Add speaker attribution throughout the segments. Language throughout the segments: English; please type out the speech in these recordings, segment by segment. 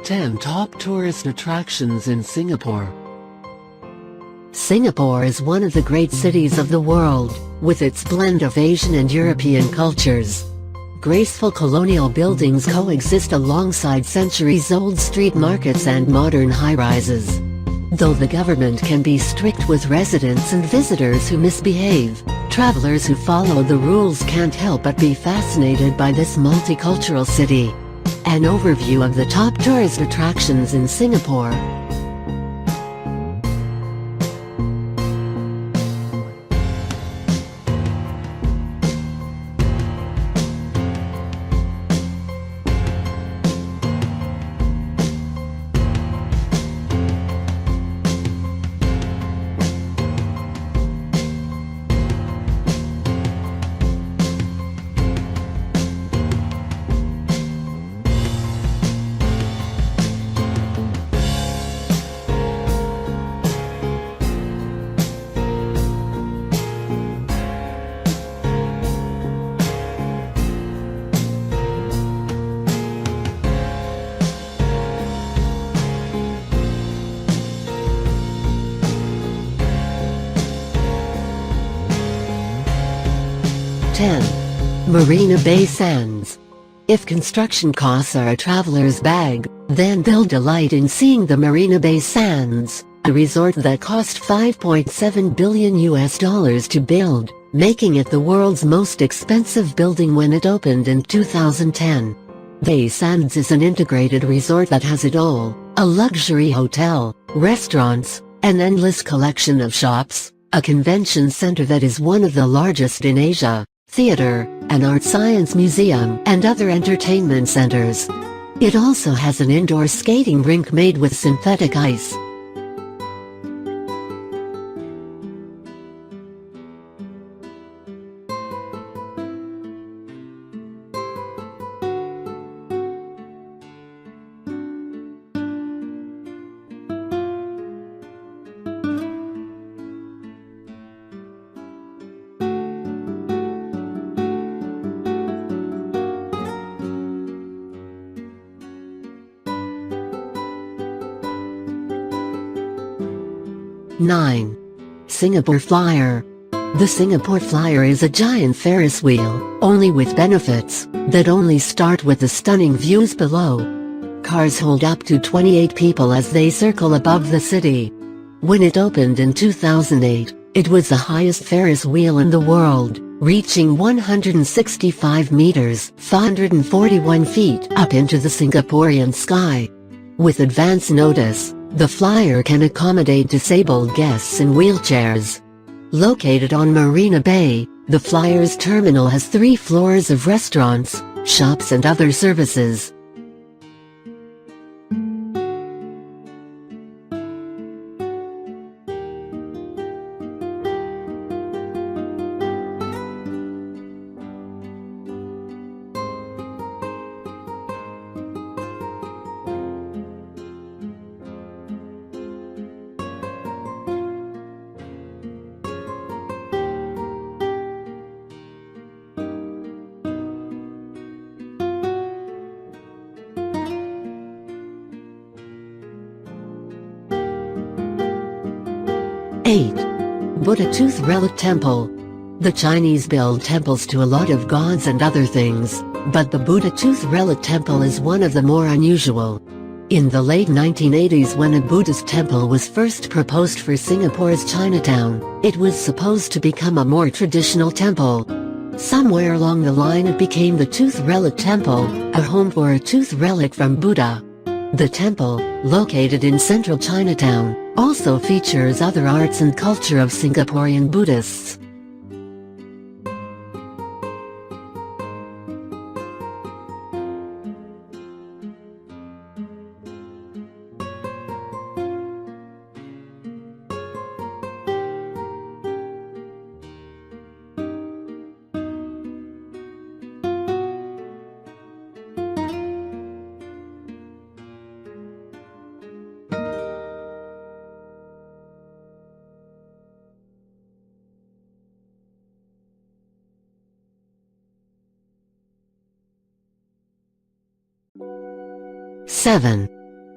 Speaker 1: 10 Top Tourist Attractions in Singapore.
Speaker 2: Singapore is one of the great cities of the world, with its blend of Asian and European cultures. Graceful colonial buildings coexist alongside centuries-old street markets and modern high-rises. Though the government can be strict with residents and visitors who misbehave, travelers who follow the rules can't help but be fascinated by this multicultural city. An overview of the top tourist attractions in Singapore. Marina Bay Sands. If construction costs are a traveler's bag, then they'll delight in seeing the Marina Bay Sands, a resort that cost $5.7 billion to build, making it the world's most expensive building when it opened in 2010. Bay Sands is an integrated resort that has it all: a luxury hotel, restaurants, an endless collection of shops, a convention center that is one of the largest in Asia, theater, an art science museum, and other entertainment centers. It also has an indoor skating rink made with synthetic ice. Singapore Flyer. The Singapore Flyer is a giant Ferris wheel, only with benefits, that only start with the stunning views below. Cars hold up to 28 people as they circle above the city. When it opened in 2008, it was the highest Ferris wheel in the world, reaching 165 meters (541 feet) up into the Singaporean sky. With advance notice, the Flyer can accommodate disabled guests in wheelchairs. Located on Marina Bay, the Flyer's terminal has 3 floors of restaurants, shops and other services. Buddha Tooth Relic Temple. The Chinese build temples to a lot of gods and other things, but the Buddha Tooth Relic Temple is one of the more unusual. In the late 1980s, when a Buddhist temple was first proposed for Singapore's Chinatown, it was supposed to become a more traditional temple. Somewhere along the line it became the Tooth Relic Temple, a home for a tooth relic from Buddha. The temple, located in central Chinatown, also features other arts and culture of Singaporean Buddhists.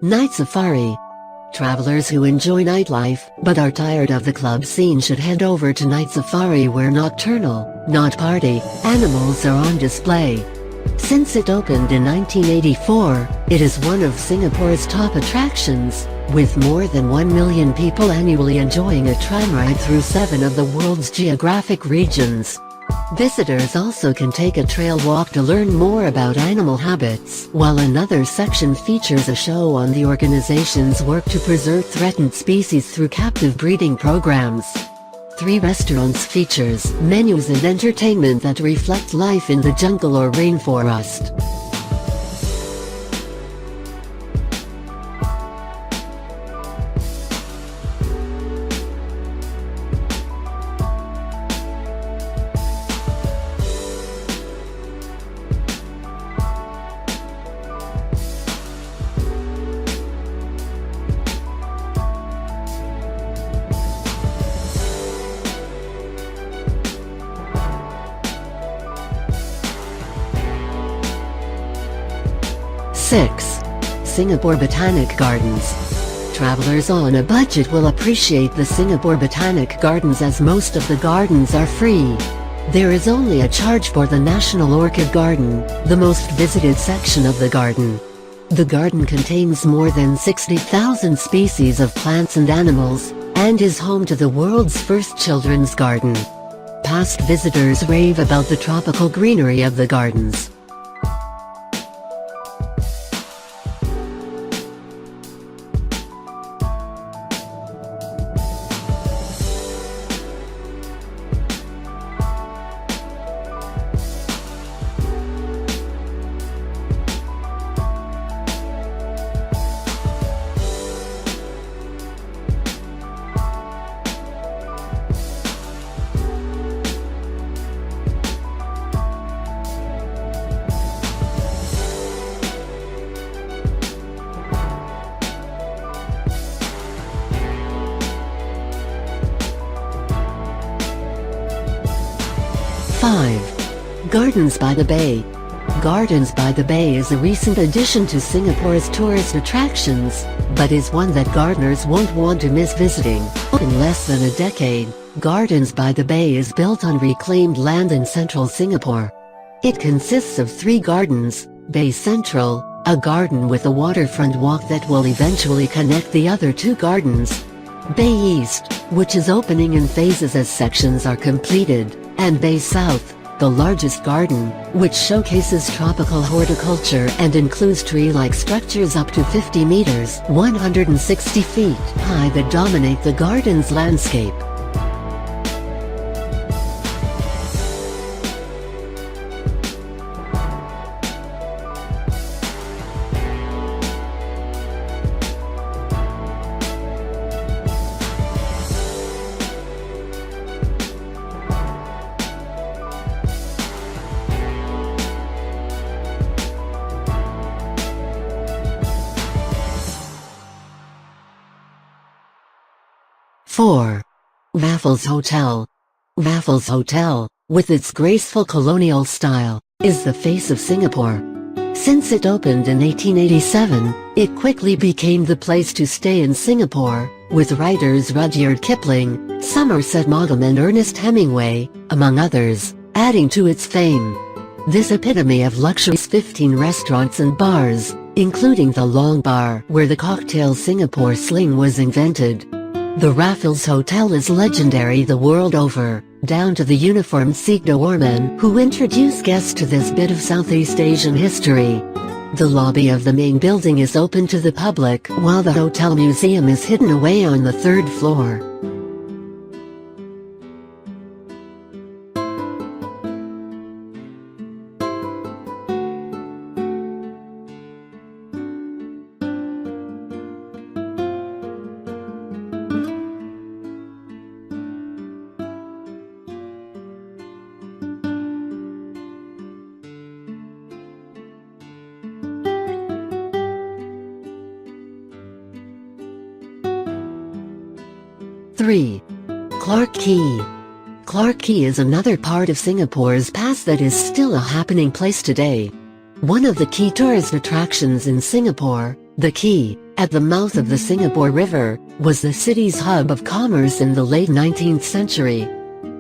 Speaker 2: Night Safari. Travelers who enjoy nightlife but are tired of the club scene should head over to Night Safari, where nocturnal, not party, animals are on display. Since it opened in 1984, it is one of Singapore's top attractions, with more than 1 million people annually enjoying a tram ride through 7 of the world's geographic regions. Visitors also can take a trail walk to learn more about animal habits, while another section features a show on the organization's work to preserve threatened species through captive breeding programs. 3 restaurants features menus and entertainment that reflect life in the jungle or rainforest. Singapore Botanic Gardens. Travelers on a budget will appreciate the Singapore Botanic Gardens, as most of the gardens are free. There is only a charge for the National Orchid Garden, the most visited section of the garden. The garden contains more than 60,000 species of plants and animals, and is home to the world's first children's garden. Past visitors rave about the tropical greenery of the gardens. Gardens by the Bay. Gardens by the Bay is a recent addition to Singapore's tourist attractions, but is one that gardeners won't want to miss visiting. In less than a decade, Gardens by the Bay is built on reclaimed land in central Singapore. It consists of 3 gardens: Bay Central, a garden with a waterfront walk that will eventually connect the other 2 gardens; Bay East, which is opening in phases as sections are completed; and Bay South, the largest garden, which showcases tropical horticulture and includes tree-like structures up to 50 meters (160 feet) high that dominate the garden's landscape. Raffles Hotel. Raffles Hotel, with its graceful colonial style, is the face of Singapore. Since it opened in 1887, it quickly became the place to stay in Singapore, with writers Rudyard Kipling, Somerset Maugham and Ernest Hemingway, among others, adding to its fame. This epitome of luxury's 15 restaurants and bars, including the Long Bar, where the cocktail Singapore sling was invented. The Raffles Hotel is legendary the world over, down to the uniformed Sikh doormen who introduce guests to this bit of Southeast Asian history. The lobby of the main building is open to the public, while the hotel museum is hidden away on the 3rd floor. Clarke Quay. Clarke Quay is another part of Singapore's past that is still a happening place today. One of the key tourist attractions in Singapore, the quay, at the mouth of the Singapore River, was the city's hub of commerce in the late 19th century.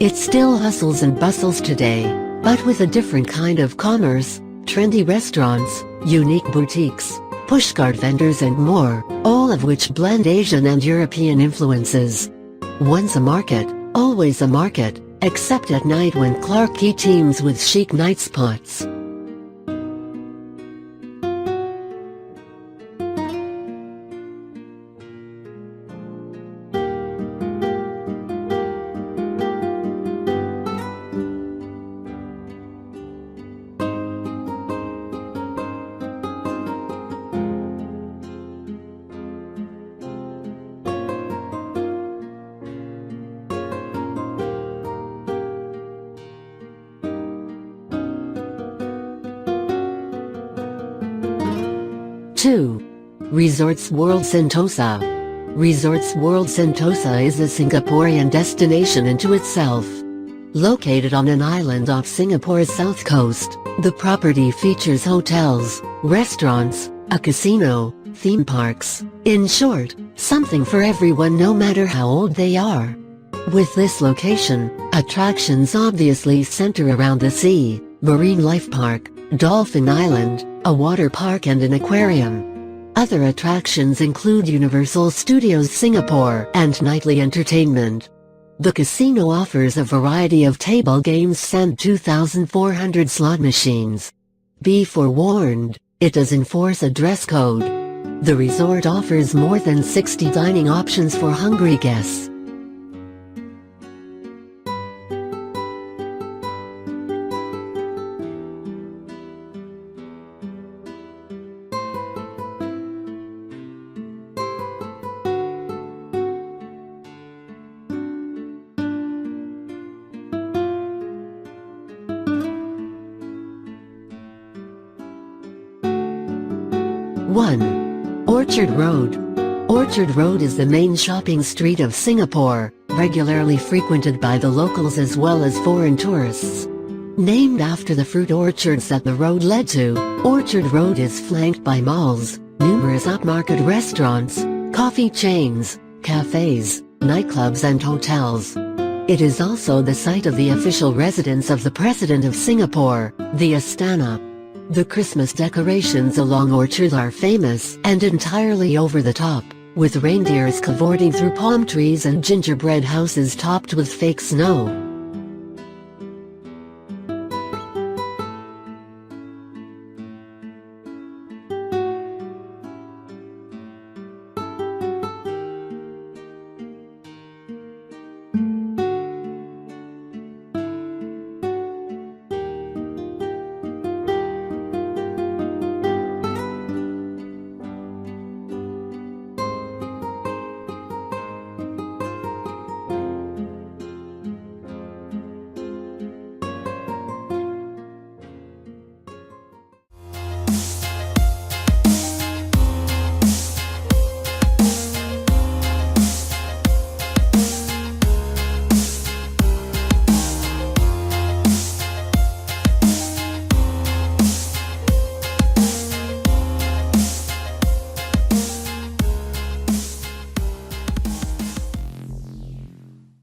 Speaker 2: It still hustles and bustles today, but with a different kind of commerce, trendy restaurants, unique boutiques, pushcart vendors and more, all of which blend Asian and European influences. Once a market, always a market, except at night when Clarke Quay teems with chic night spots. Two. Resorts World Sentosa. Resorts World Sentosa is a Singaporean destination into itself. Located on an island off Singapore's south coast, the property features hotels, restaurants, a casino, theme parks, in short, something for everyone no matter how old they are. With this location, attractions obviously center around the sea, marine life park, Dolphin Island, a water park and an aquarium. Other attractions include Universal Studios Singapore and nightly entertainment. The casino offers a variety of table games and 2,400 slot machines. Be forewarned, it does enforce a dress code. The resort offers more than 60 dining options for hungry guests. One. Orchard Road. Orchard Road is the main shopping street of Singapore, regularly frequented by the locals as well as foreign tourists. Named after the fruit orchards that the road led to, Orchard Road is flanked by malls, numerous upmarket restaurants, coffee chains, cafes, nightclubs and hotels. It is also the site of the official residence of the President of Singapore, the Astana. The Christmas decorations along Orchard are famous and entirely over the top, with reindeers cavorting through palm trees and gingerbread houses topped with fake snow.